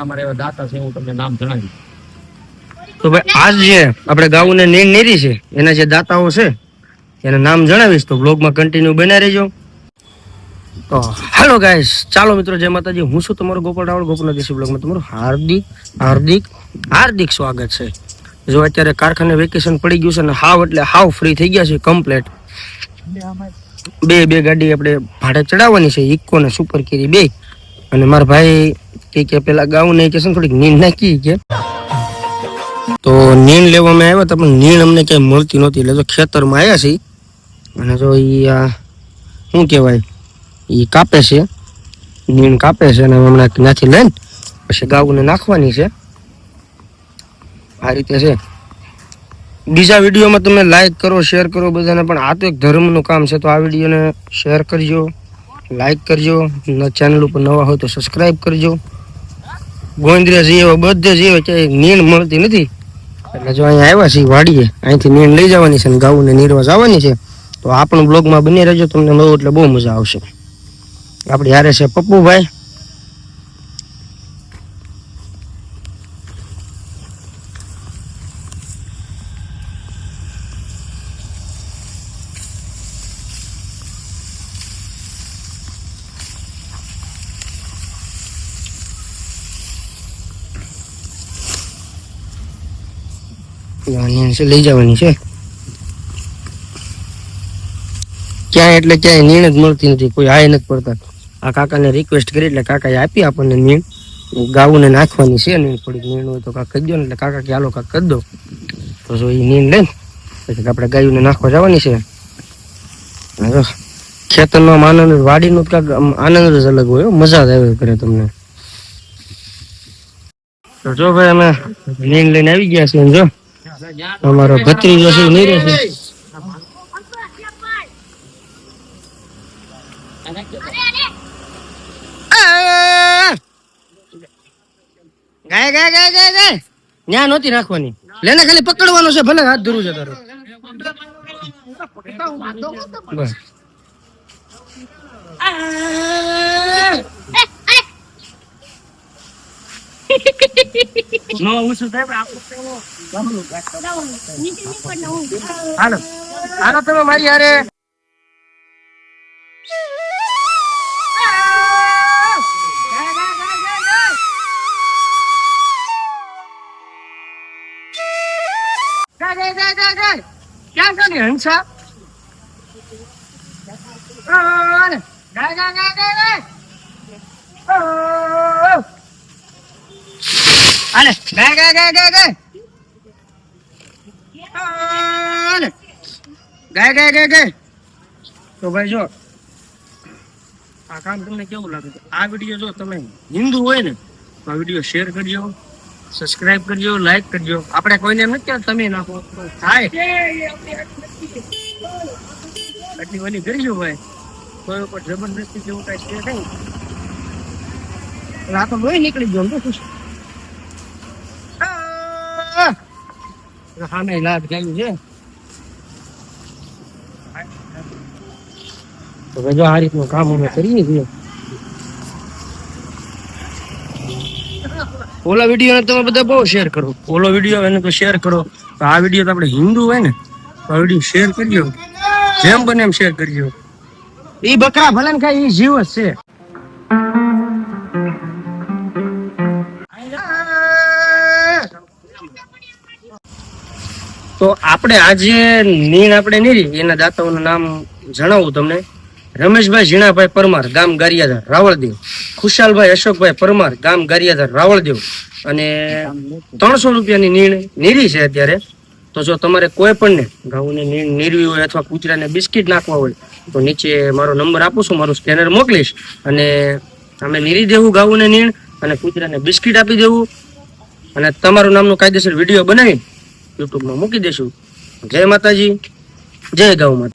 અમારે એવા દાતા છે, હું તમને નામ જણાવી. તો ભાઈ આજ જે આપણે ગાઉને નીણ નીરી છે એના જે દાતાઓ છે એના નામ જણાવીશ, તો બ્લોગમાં કન્ટિન્યુ બના રહેજો. તો હેલો ગાઈસ, ચાલો મિત્રો, જય માતાજી. હું છું તમારો ગોપાલ રાવળ. ગોપાલના દેશી બ્લોગમાં તમારું હાર્દિક હાર્દિક હાર્દિક સ્વાગત છે. જો અત્યારે કારખાને વેકેશન પડી ગયું છે ને હાવ એટલે હાવ ફ્રી થઈ ગયા છે કમ્પ્લેટ. બે ગાડી આપણે ભાડે ચડાવવાની છે, ઇકો ને સુપર કેરી બે. અને મારા ભાઈ કે પેલા ગાઉને કે છે થોડીક નીંદ નાખી કે તો નીણ લેવા અમે આવ્યા હતા, પણ નીણ અમને ક્યાંય મળતી નહોતી. એટલે જો ખેતરમાં આવ્યા છીએ અને જો એ શું કહેવાય એ કાપે છે, નીણ કાપે છે અને હમણાં ત્યાંથી લઈને પછી ગાઉને નાખવાની છે. આ રીતે છે. બીજા વિડીયોમાં તમે લાઈક કરો, શેર કરો બધાને, પણ આ તો એક ધર્મનું કામ છે, તો આ વિડીયોને શેર કરજો, લાઈક કરજો. ચેનલ ઉપર નવા હોય તો સબસ્ક્રાઈબ કરજો. ગોંદરિયા જઈએ બધે જઈએ ક્યાંય નીણ મળતી નથી, એટલે જો અહીંયા આવ્યા છીએ વાડીએ, અહીંથી નીણ લઈ જવાની છે અને ગાઉને નીરવા જવાની છે. તો આ પણ બ્લોગમાં બની રહેજો, તમને મળો એટલે બહુ મજા આવશે. આપણે યારે છે પપ્પુભાઈ. લઈ જવાની છે. ક્યાંય એટલે ક્યાંય નીણ જ મળતી નથી, કોઈ હાય નથી પડતા. આ કાકાને રિક્વેસ્ટ કરી એટલે કાકાએ આપી આપણને નીણ. ગાઉને નાખવાની છે નીણ, થોડીક નીણ હોય તો કાંક કરી દો ને, એટલે કાકા કે હાલો કાંક કરી દો. તો જો એ નીણ લઈને પછી આપણે ગાયોને નાખવા જવાની છે. ખેતરનો આનંદ, વાડીનો કાંક આનંદ જ અલગ હોય, મજા જ આવે કરે તમને. તો જો ભાઈ અમે નીણ લઈને આવી ગયા છીએ. જો અમારો ભત્રીજો છે નીરે છે. ગાય ગાય ગાય ગાય ગાય ન્યા નહોતી નાખવાની, લેને ખાલી પકડવાનો છે, ભલે હાથ ધરું છે તારો. બસ નો ઉસુ થાય હાલો હાલો તમે મારી હારે. ક્યાં છે ને હંસા? ગાય ગાય ગાય ગાય આલે ગાય ગાય ગાય ગાય ગાય આલે ગાય ગાય ગાય ગાય. તો ભાઈ જો આ કામ તમને કેવું લાગે છે? આ વિડીયો જો તમે હિન્દુ હોય ને તો આ વિડીયો શેર કરજો, સબસ્ક્રાઇબ કરજો, લાઈક કરજો. આપણે કોઈને એમ નથી કહેતા તમે નાખો, થાય એટલી ઓલી કરીશું ભાઈ. કોઈ ઉપર જબરદસ્તી જેવું કઈ છે નહીં. આ તો લોહી નીકળી ગયો તો ખુશ. સામે લાભ ગયું છે. તો જો આ રીતનું કામ અમે કરીએ છીએ. ઓલા વિડીયો તમે બધા બહુ શેર કરો, ઓલો વિડીયો એને તો શેર કરો. તો આ વિડીયો તો આપણે હિન્દુ હોય ને તો આ વિડીયો શેર કરજો, જેમ બને એમ શેર કરજો. એ બકરા ભલે ને ખાય, એ જીવ જ છે. તો આપણે આજે નીણ આપણે નીરી એના દાતાઓનું નામ જણાવું તમને. રમેશભાઈ ઝીણાભાઈ પરમાર, ગામ ગારિયાધાર રાવળદેવ. ખુશાલભાઈ અશોકભાઈ પરમાર, ગામ ગારિયાધાર રાવળદેવ. અને 300 રૂપિયાની નીણ નીરી છે અત્યારે. તો જો તમારે કોઈ પણ ને ઘઉંને નીણ નીરવી હોય અથવા કૂતરાને બિસ્કિટ નાખવા હોય તો નીચે મારો નંબર આપું છું, મારું સ્કેનર મોકલીશ અને અમે નીરી દેવું ઘઉંને નીણ અને કૂતરાને બિસ્કિટ આપી દેવું અને તમારું નામનું કાયદેસર વિડીયો બનાવી યુટ્યુબમાં મૂકી દેશું. જય માતાજી, જય ગૌ માતા.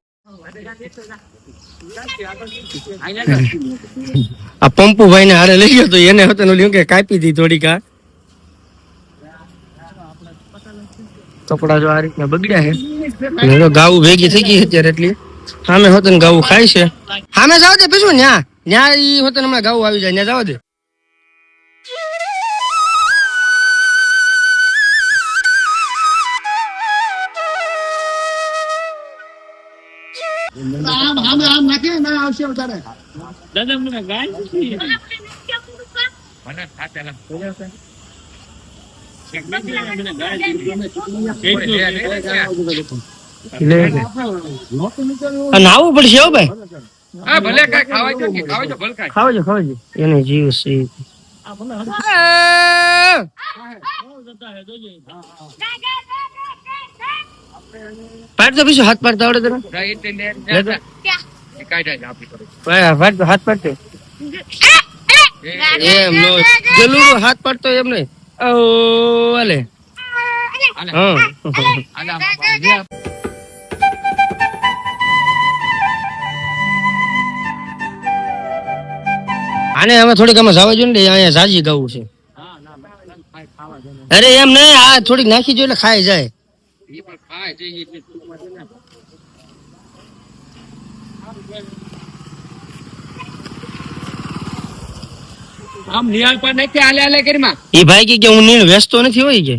આ પંપુભાઈ ને હારે લઈ ગયો તો એને હતું કે કાપી દી થોડીક. આ કપડા જો આ રીતના બગડ્યા છે. ગાવું ભેગી થઈ ગઈ અત્યારે એટલી. સામે હોતન ગાવું ખાય છે. સામે જાવ દે પીછું ન્યા ન્યા ઈ હોતન હમણાં ગાવું આવી જાય, ન્યા જાવ દે. દાદા મને ગાય નથી. મને થાકેલા. એક બીજી મને ગાય દીધી. અને આવું પડશે હો ભાઈ. હા ભલે કાંઈ ખાવા જો કે ખાવા જો ભલે કાંઈ. ખાવજો એને જીવ છે પાડતો પીછો હાથ પાડતા આવડે તને ગાય એટલે ને એ કાઢ્યા છે આપણી પર. હાથ પાડતો એમ નો ગલું હાથ પાડતો એમ નહીં ઓ અલે હા આલા આને અમે થોડીક આમાં જવા જોઈએ ને અહીંયા જાજી ગાવું છે અરે એમ નહીં આ થોડીક નાખી જો એટલે ખાઈ જાય એ પણ ખાય છે એટલે આમ નિયાલ પર નથી આલે કરીમાં. એ ભાઈ કે હું નીણ વેચતો નથી હોય કે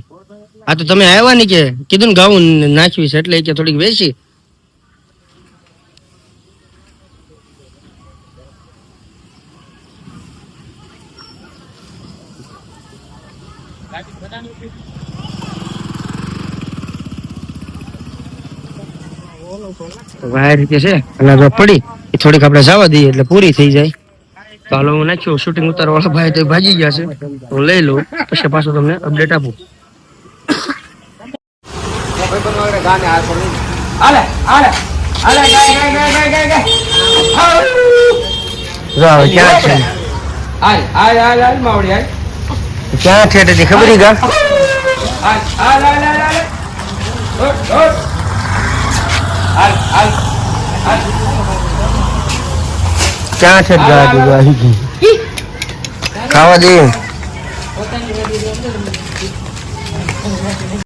આ તો તમે આવ્યા ને કે કીધું ને ગાવું નાખવી છે એટલે કે થોડીક વેચી આ રીતે છે અને જો પડી એ થોડીક આપણે જવા દઈએ એટલે પૂરી થઈ જાય તો હાલો હું નાખ્યો શૂટિંગ ઉતારવા વાળા ભાઈ તો ભાજી ગયા છે હું લઈ લઉં પછી પાછું તમને અપડેટ આપું ક્યાં છે તે ખબર ગા ક્યાં છે ખાવા દે